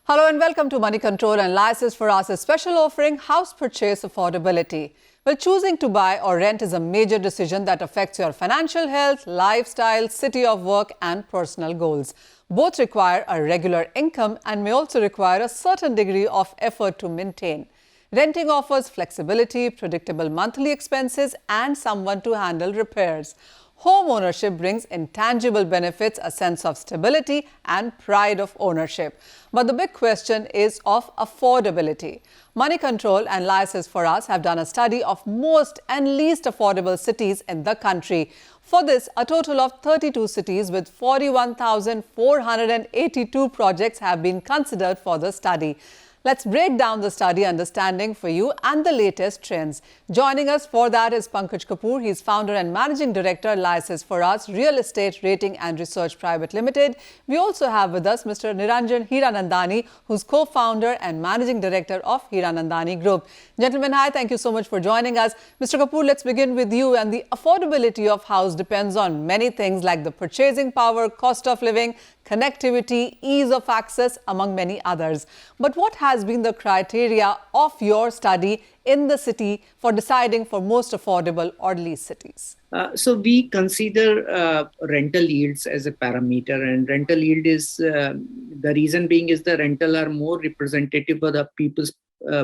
Hello and welcome to Moneycontrol-Liases for us, a special offering, house purchase affordability. Well, choosing to buy or rent is a major decision that affects your financial health, lifestyle, city of work and personal goals. Both require a regular income and may also require a certain degree of effort to maintain. Renting offers flexibility, predictable monthly expenses and someone to handle repairs. Home ownership brings intangible benefits, a sense of stability and pride of ownership. But the big question is of affordability. Moneycontrol-Liases for us have done a study of most and least affordable cities in the country. For this, a total of 32 cities with 41,482 projects have been considered for the study. Let's break down the study understanding for you and the latest trends. Joining us for that is Pankaj Kapoor. He's founder and managing director, Liases for Us, Real Estate Rating and Research Private Limited. We also have with us Mr. Niranjan Hiranandani, who's co-founder and managing director of Hiranandani Group. Gentlemen, hi, thank you so much for joining us. Mr. Kapoor, let's begin with you. And the affordability of house depends on many things like the purchasing power, cost of living, connectivity, ease of access, among many others. But what has been the criteria of your study in the city for deciding for most affordable or least cities? So we consider rental yields as a parameter, and rental yield is the reason being is the rental are more representative of the people's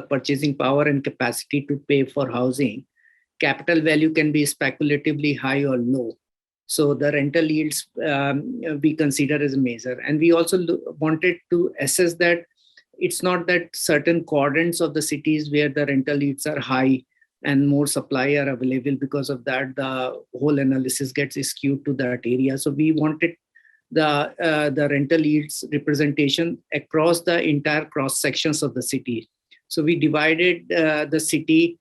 purchasing power and capacity to pay for housing. Capital value can be speculatively high or low. So the rental yields we consider as a measure. And we also wanted to assess that it's not that certain quadrants of the cities where the rental yields are high and more supply are available. Because of that, the whole analysis gets skewed to that area. So we wanted the rental yields representation across the entire cross sections of the city. So we divided the city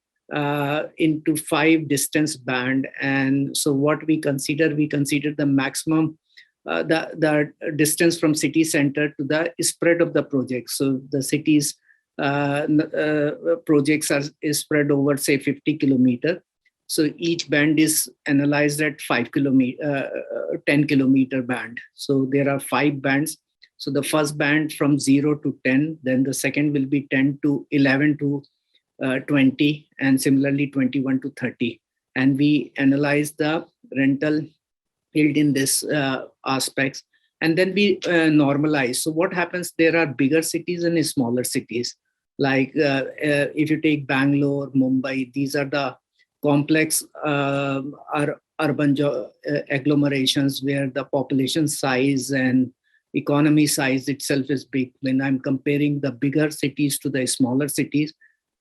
into 5 distance band, and so what we consider the maximum the distance from city center to the spread of the project. So the city's projects is spread over say 50 kilometer. So each band is analyzed at 10 kilometer band. So there are 5 bands. So the first band from 0 to 10, then the second will be 10 to 11 to 20, and similarly 21 to 30. And we analyze the rental yield in this aspects, and then we normalize. So what happens, there are bigger cities and smaller cities. Like if you take Bangalore, Mumbai, these are the complex urban agglomerations where the population size and economy size itself is big. When I'm comparing the bigger cities to the smaller cities,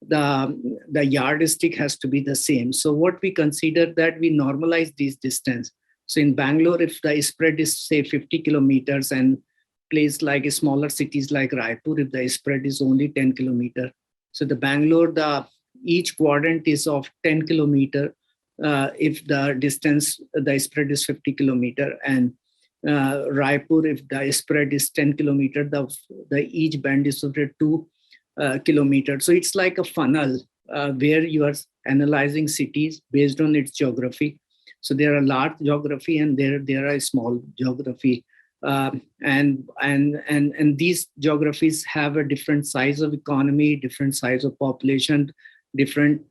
the yardstick has to be the same. So what we consider that we normalize these distance. So in Bangalore, if the spread is say 50 kilometers, and place like smaller cities like Raipur, if the spread is only 10 kilometer. So the Bangalore, each quadrant is of 10 kilometer if the distance, the spread is 50 kilometer, and Raipur, if the spread is 10 kilometer, the each band is of 2 kilometers. So it's like a funnel where you are analyzing cities based on its geography. So there are large geography and there are small geography, and these geographies have a different size of economy, different size of population, different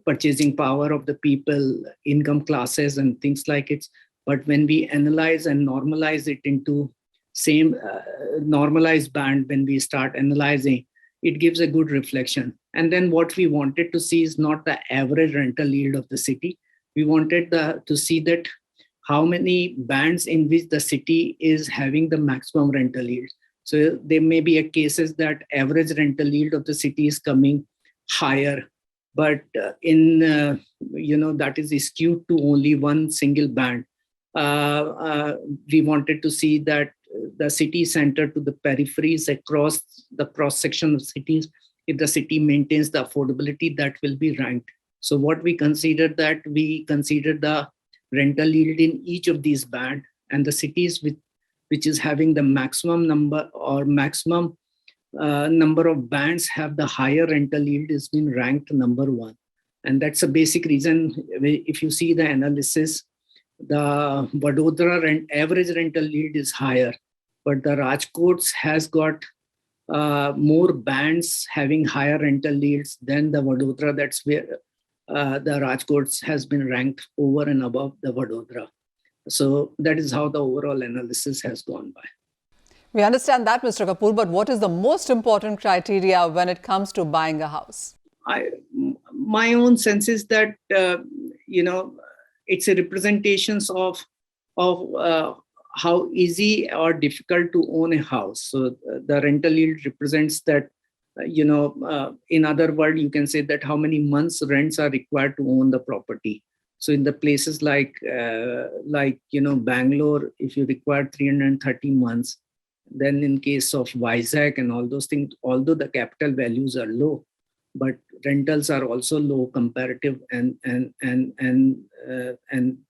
purchasing power of the people, income classes, and things like it. But when we analyze and normalize it into same normalized band, when we start analyzing, it gives a good reflection. And then what we wanted to see is not the average rental yield of the city. We wanted to see that how many bands in which the city is having the maximum rental yield. So there may be a cases that average rental yield of the city is coming higher, but that is skewed to only one single band. We wanted to see that the city center to the peripheries across the cross section of cities, if the city maintains the affordability, that will be ranked. So what we consider the rental yield in each of these band, and the cities which is having the maximum number or maximum number of bands have the higher rental yield is been ranked number 1. And that's a basic reason. If you see the analysis, the Vadodara average rental yield is higher, but the Rajkots has got more bands having higher rental yields than the Vadodara. That's where the Rajkot has been ranked over and above the Vadodara. So that is how the overall analysis has gone by. We understand that, Mr. Kapoor, but what is the most important criteria when it comes to buying a house? My own sense is that, it's a representations of how easy or difficult to own a house. So the rental yield represents that, in other words, you can say that how many months rents are required to own the property. So in the places like Bangalore, if you require 330 months, then in case of Vizag and all those things, although the capital values are low, but rentals are also low comparative, and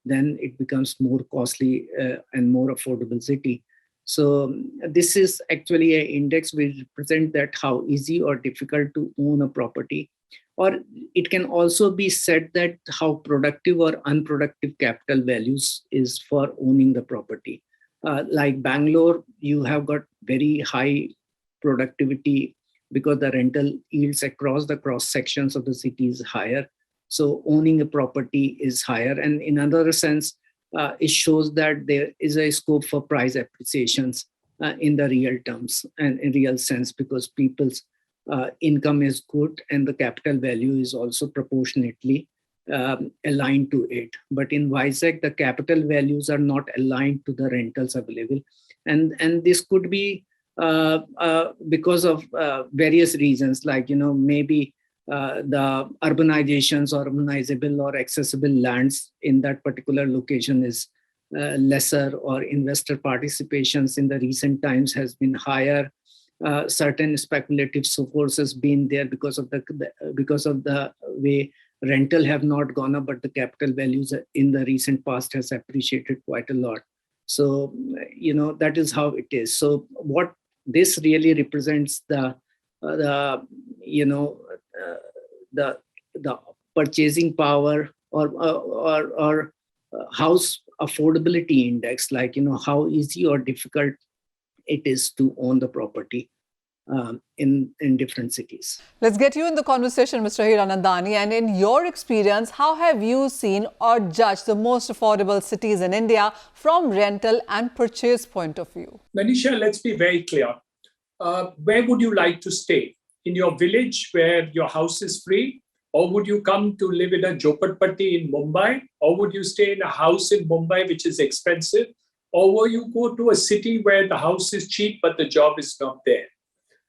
then it becomes more costly and more affordable city. So this is actually an index which represents that how easy or difficult to own a property. Or it can also be said that how productive or unproductive capital values is for owning the property. Like Bangalore, you have got very high productivity because the rental yields across the cross sections of the city is higher. So owning a property is higher. And in another sense, it shows that there is a scope for price appreciations in the real terms and in real sense, because people's income is good and the capital value is also proportionately aligned to it. But in Vizag, the capital values are not aligned to the rentals available. And this could be because of various reasons, like, maybe the urbanizations or urbanizable or accessible lands in that particular location is lesser, or investor participations in the recent times has been higher. Certain speculative forces been there because of the way rental have not gone up, but the capital values in the recent past has appreciated quite a lot. So that is how it is. So what this really represents the purchasing power or house affordability index, like how easy or difficult it is to own the property in different cities. Let's get you in the conversation, Mr. Hiranandani. And in your experience, how have you seen or judged the most affordable cities in India from rental and purchase point of view? Manisha, let's be very clear. Where would you like to stay? In your village where your house is free? Or would you come to live in a Jhopatpatti in Mumbai? Or would you stay in a house in Mumbai which is expensive? Or will you go to a city where the house is cheap but the job is not there?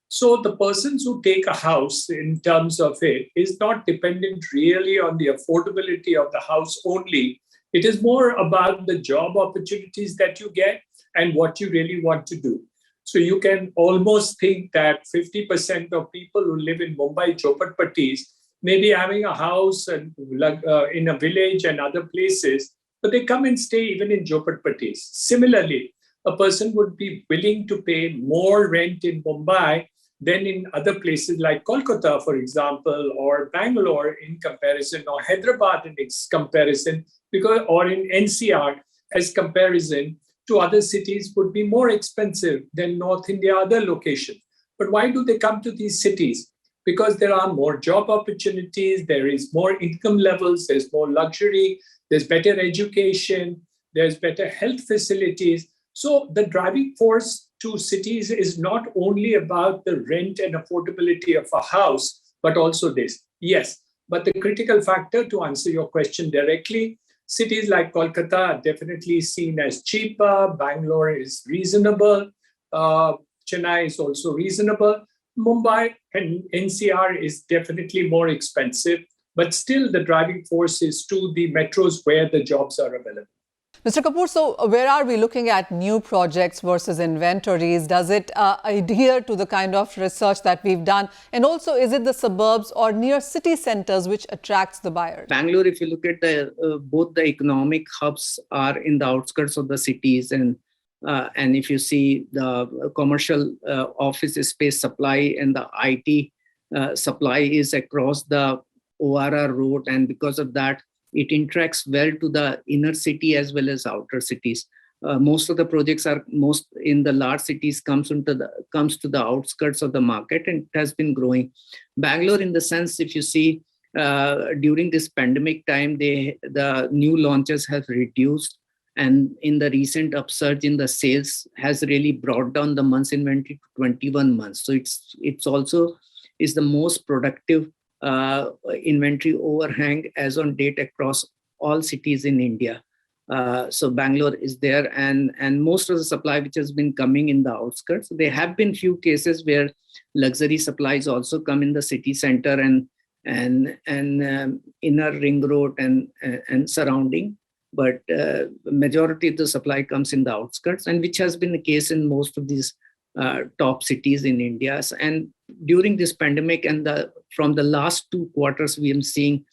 So the persons who take a house in terms of it is not dependent really on the affordability of the house only. It is more about the job opportunities that you get and what you really want to do. So you can almost think that 50% of people who live in Mumbai Jhopatpattis may be having a house in a village and other places, but they come and stay even in Jhopatpattis. Similarly, a person would be willing to pay more rent in Mumbai than in other places like Kolkata, for example, or Bangalore in comparison, or Hyderabad in comparison, or in NCR as comparison to other cities would be more expensive than North India other locations. But why do they come to these cities? Because there are more job opportunities, there is more income levels, there's more luxury, there's better education, there's better health facilities. So the driving force to cities is not only about the rent and affordability of a house, but also this. Yes, but the critical factor, to answer your question directly, cities like Kolkata are definitely seen as cheaper, Bangalore is reasonable, Chennai is also reasonable, Mumbai and NCR is definitely more expensive, but still the driving force is to the metros where the jobs are available. Mr. Kapoor, so where are we looking at new projects versus inventories? Does it adhere to the kind of research that we've done? And also, is it the suburbs or near city centers which attracts the buyers? Bangalore, if you look at both the economic hubs are in the outskirts of the cities, and if you see the commercial office space supply and the IT supply is across the ORR road, and because of that, it interacts well to the inner city as well as outer cities. most of the projects are most in the large cities comes to the outskirts of the market, and it has been growing. Bangalore, in the sense, if you see during this pandemic time, the new launches have reduced, and in the recent upsurge in the sales has really brought down the months inventory to 21 months. So it's also is the most productive inventory overhang as on date across all cities in India. So Bangalore is there, and most of the supply which has been coming in the outskirts. There have been few cases where luxury supplies also come in the city center and inner ring road and surrounding, but majority of the supply comes in the outskirts, and which has been the case in most of these top cities in India. And during this pandemic and from the last 2 quarters, we are seeing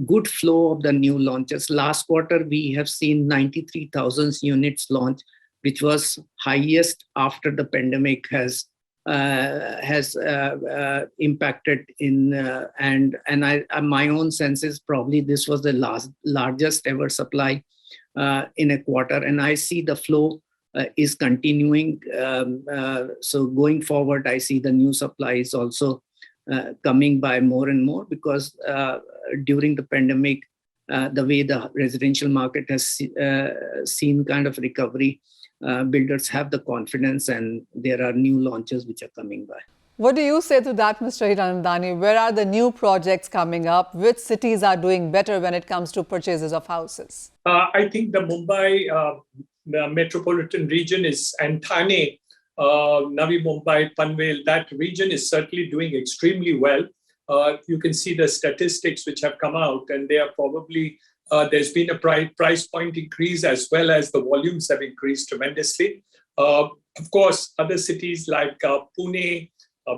good flow of the new launches. Last quarter, we have seen 93,000 units launched, which was highest after the pandemic has impacted in, and my own sense is probably this was the largest ever supply in a quarter, and I see the flow is continuing. So going forward, I see the new supply is also coming by more and more, because during the pandemic, the way the residential market has seen kind of recovery, builders have the confidence, and there are new launches which are coming by. What do you say to that, Mr. Hiranandani? Where are the new projects coming up? Which cities are doing better when it comes to purchases of houses? I think the Mumbai the metropolitan region and Thane, Navi Mumbai, Panvel, that region is certainly doing extremely well. You can see the statistics which have come out, and they are probably, there's been a price point increase, as well as the volumes have increased tremendously. Of course, other cities like Pune,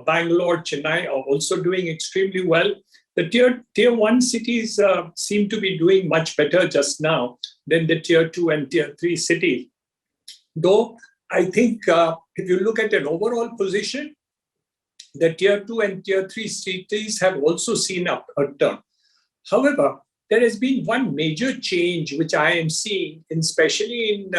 Bangalore, Chennai are also doing extremely well. The tier 1 cities seem to be doing much better just now than the tier 2 and tier 3 cities. Though I think if you look at an overall position, the tier 2 and tier 3 cities have also seen a turn. However, there has been one major change which I am seeing, especially in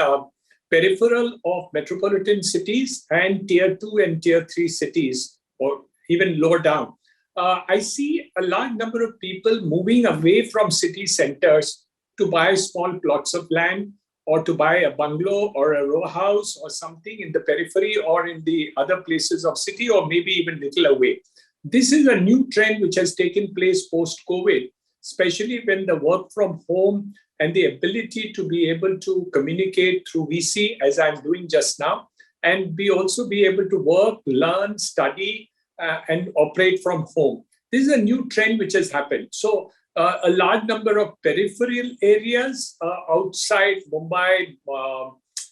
peripheral of metropolitan cities and tier 2 and tier 3 cities, or even lower down. I see a large number of people moving away from city centers to buy small plots of land, or to buy a bungalow or a row house or something in the periphery or in the other places of city, or maybe even little away. This is a new trend which has taken place post-COVID, especially when the work from home and the ability to be able to communicate through VC, as I'm doing just now, and also be able to work, learn, study, and operate from home. This is a new trend which has happened. So a large number of peripheral areas outside Mumbai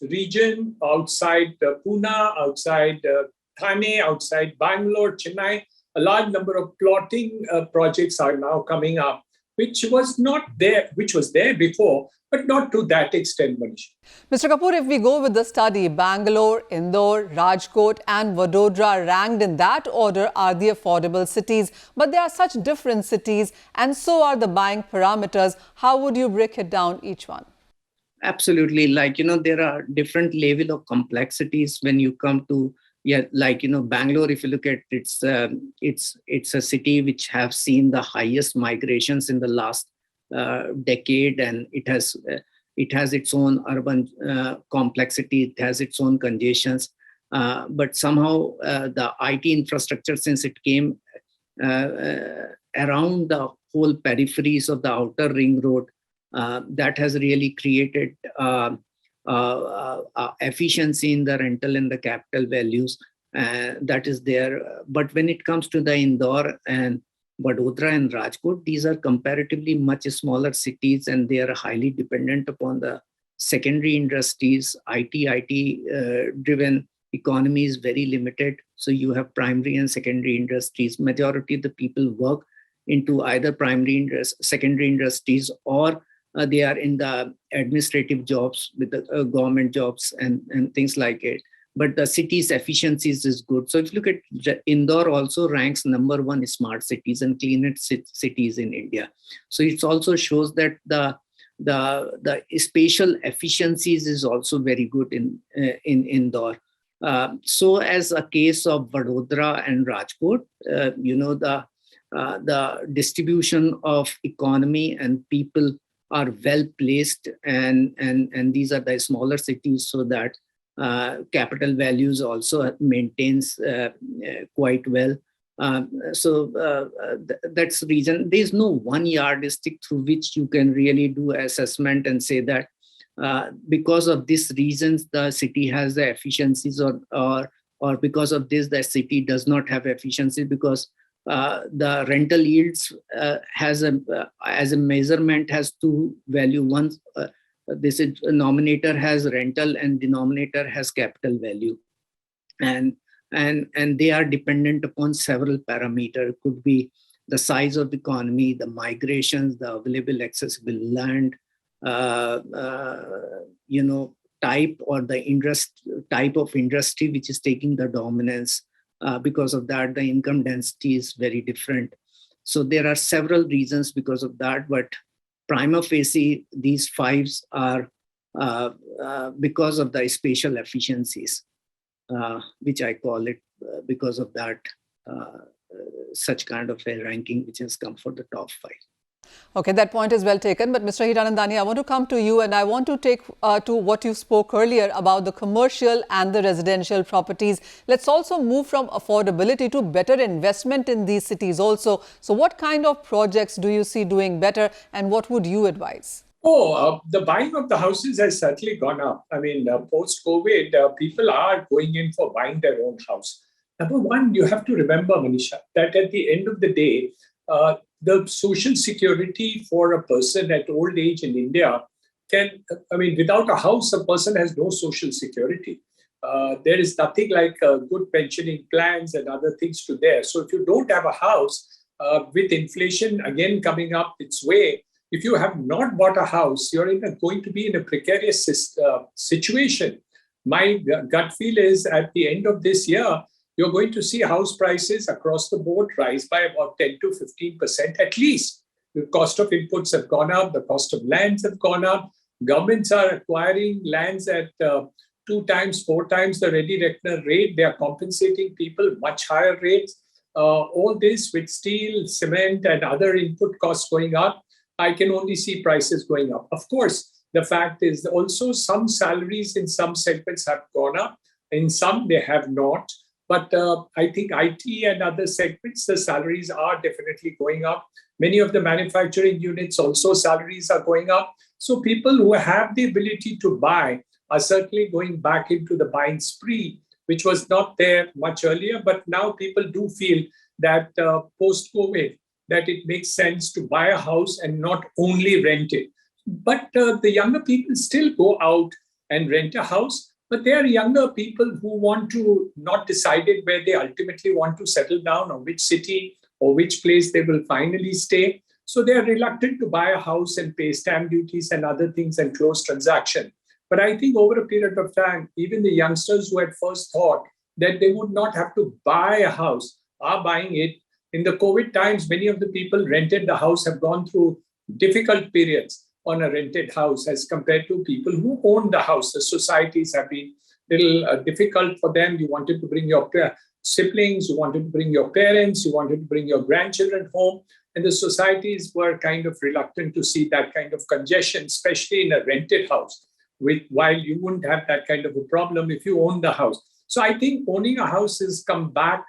region, outside Pune, outside Thane, outside Bangalore, Chennai, a large number of plotting projects are now coming up, which was there before, but not to that extent, Manisha. Mr. Kapoor, if we go with the study, Bangalore, Indore, Rajkot and Vadodara ranked in that order are the affordable cities. But they are such different cities, and so are the buying parameters. How would you break it down, each one? Absolutely. There are different level of complexities when you come to, Bangalore, if you look at it's a city which have seen the highest migrations in the last decade, and it has its own urban complexity, it has its own congestions, but somehow the IT infrastructure, since it came around the whole peripheries of the outer ring road, that has really created efficiency in the rental and the capital values that is there. But when it comes to the Indore and Vadodara and Rajkot, these are comparatively much smaller cities, and they are highly dependent upon the secondary industries. IT driven economy is very limited. So you have primary and secondary industries. Majority of the people work into either secondary industries, or they are in the administrative jobs with the government jobs and things like it. But the city's efficiencies is good. So if you look at Indore, also ranks #1 smart cities and cleanest cities in India. So it also shows that the the spatial efficiencies is also very good in Indore. So as a case of Vadodara and Rajkot, the distribution of economy and people are well placed, and these are the smaller cities, so that capital values also maintains quite well. That's the reason there's no one yardstick through which you can really do assessment and say that because of these reasons the city has the efficiencies, or because of this the city does not have efficiency, because the rental yields as a measurement has two value. One, this is nominator has rental and denominator has capital value, and they are dependent upon several parameters. Could be the size of the economy, the migrations, the available accessible land, type or the type of industry which is taking the dominance. Because of that, the income density is very different. So there are several reasons because of that, but prima facie, these fives are because of the spatial efficiencies, which I call it because of that, such kind of a ranking which has come for the top five. Okay, that point is well taken. But Mr. Hiranandani, I want to come to you, and I want to take to what you spoke earlier about the commercial and the residential properties. Let's also move from affordability to better investment in these cities also. So what kind of projects do you see doing better, and what would you advise? The buying of the houses has certainly gone up. I mean, post-COVID, people are going in for buying their own house. Number one, you have to remember, Manisha, that at the end of the day, the social security for a person at old age in India without a house, a person has no social security. There is nothing like good pensioning plans and other things to there. So if you don't have a house, with inflation again coming up its way, if you have not bought a house, you're going to be in a precarious situation. My gut feel is at the end of this year, you're going to see house prices across the board rise by about 10 to 15% at least. The cost of inputs have gone up, the cost of lands have gone up. Governments are acquiring lands at 2 times, 4 times the ready reckoner rate. They are compensating people much higher rates. All this with steel, cement, and other input costs going up, I can only see prices going up. Of course, the fact is also some salaries in some segments have gone up. In some, they have not. But I think IT and other segments, the salaries are definitely going up. Many of the manufacturing units also salaries are going up. So people who have the ability to buy are certainly going back into the buying spree, which was not there much earlier. But now people do feel that post-COVID, that it makes sense to buy a house and not only rent it. But the younger people still go out and rent a house. But they are younger people who want to not decided where they ultimately want to settle down or which city or which place they will finally stay. So they are reluctant to buy a house and pay stamp duties and other things and close transaction. But I think over a period of time, even the youngsters who had first thought that they would not have to buy a house are buying it. In the COVID times, many of the people rented the house have gone through difficult periods on a rented house as compared to people who own the house. The societies have been a little difficult for them. You wanted to bring your siblings, you wanted to bring your parents, you wanted to bring your grandchildren home. And the societies were kind of reluctant to see that kind of congestion, especially in a rented house, while you wouldn't have that kind of a problem if you own the house. So I think owning a house has come back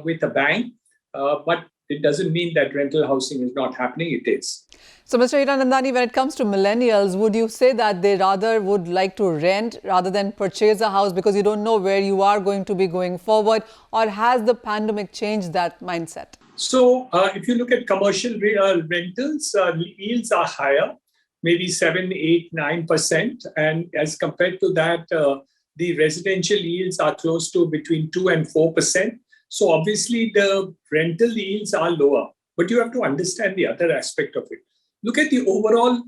with a bang, but it doesn't mean that rental housing is not happening. It is. So, Mr. Hiranandani, when it comes to millennials, would you say that they rather would like to rent rather than purchase a house because you don't know where you are going to be going forward? Or has the pandemic changed that mindset? So, if you look at commercial rentals, yields are higher, maybe 7, 8, 9%. And as compared to that, the residential yields are close to between 2 and 4%. So obviously the rental yields are lower, but you have to understand the other aspect of it. Look at the overall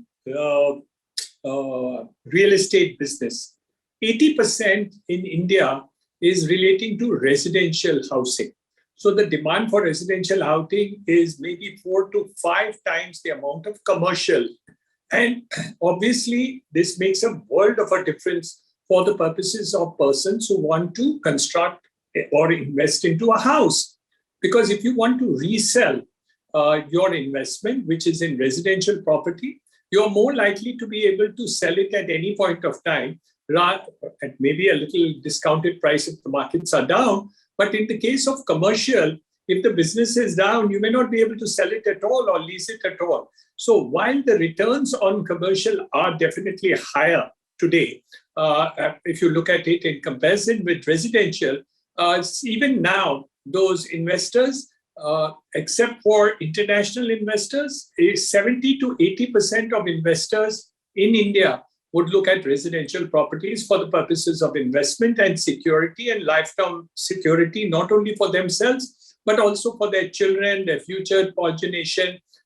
real estate business. 80% in India is relating to residential housing. So the demand for residential housing is maybe 4 to 5 times the amount of commercial. And obviously, this makes a world of a difference for the purposes of persons who want to construct or invest into a house. Because if you want to resell your investment, which is in residential property, you're more likely to be able to sell it at any point of time, at maybe a little discounted price if the markets are down. But in the case of commercial, if the business is down, you may not be able to sell it at all or lease it at all. So while the returns on commercial are definitely higher today, if you look at it in comparison with residential, even now, those investors, except for international investors, 70 to 80% of investors in India would look at residential properties for the purposes of investment and security and lifetime security, not only for themselves, but also for their children, their future progeny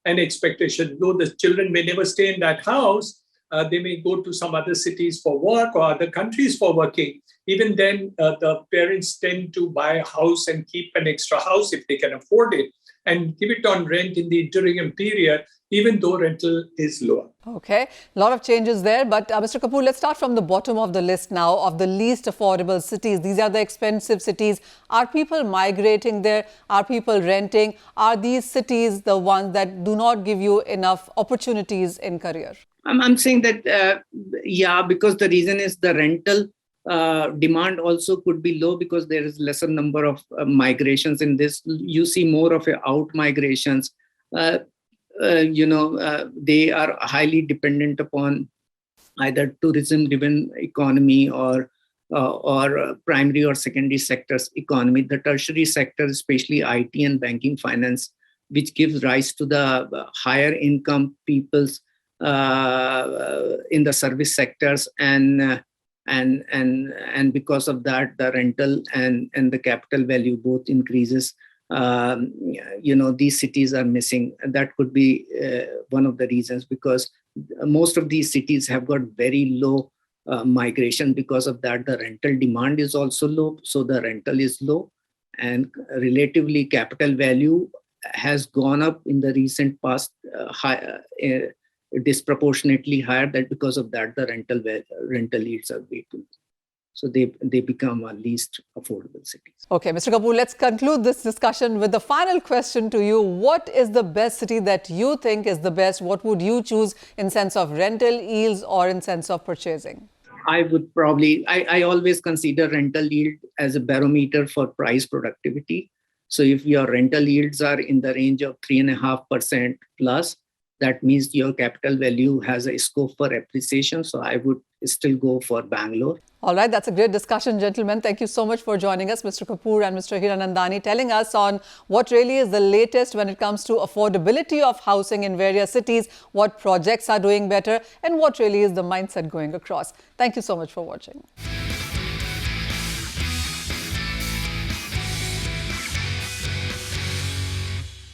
and expectation. Though the children may never stay in that house, they may go to some other cities for work or other countries for working. Even then, the parents tend to buy a house and keep an extra house if they can afford it and give it on rent in the interim period, even though rental is lower. Okay, a lot of changes there. But Mr. Kapoor, let's start from the bottom of the list now of the least affordable cities. These are the expensive cities. Are people migrating there? Are people renting? Are these cities the ones that do not give you enough opportunities in career? I'm saying that, yeah, because the reason is the rental demand also could be low because there is lesser number of migrations in this. You see more of out migrations. They are highly dependent upon either tourism-driven economy or primary or secondary sectors economy. The tertiary sector, especially IT and banking finance, which gives rise to the higher income people's in the service sectors, and because of that, the rental and the capital value both increases. These cities are missing. That could be one of the reasons, because most of these cities have got very low migration. Because of that, the rental demand is also low. So the rental is low, and relatively capital value has gone up in the recent past disproportionately higher. That because of that, the rental yields are way too low. So they become our least affordable cities. Okay, Mr. Kapoor, let's conclude this discussion with the final question to you. What is the best city that you think is the best? What would you choose in sense of rental yields or in sense of purchasing? I would probably, I always consider rental yield as a barometer for price productivity. So if your rental yields are in the range of 3.5% plus, that means your capital value has a scope for appreciation. So I would still go for Bangalore. All right, that's a great discussion, gentlemen. Thank you so much for joining us, Mr. Kapoor and Mr. Hiranandani, telling us on what really is the latest when it comes to affordability of housing in various cities, what projects are doing better, and what really is the mindset going across. Thank you so much for watching.